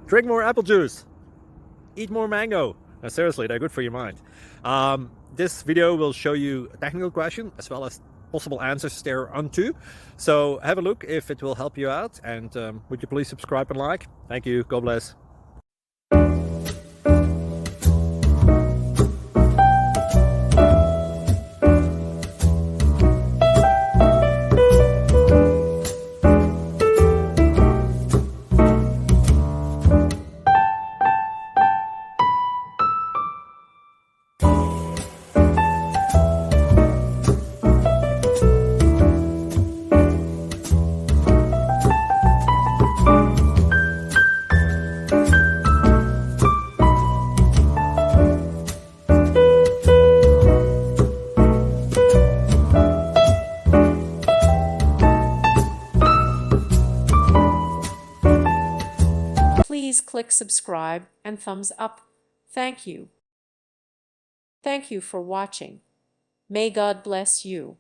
Drink more apple juice. Eat more mango. No, seriously, they're good for your mind. This video will show you a technical question as well as possible answers thereunto. So have a look if it will help you out, and would you please subscribe and like? Thank you. God bless. Please click subscribe and thumbs up. Thank you. Thank you for watching. May God bless you.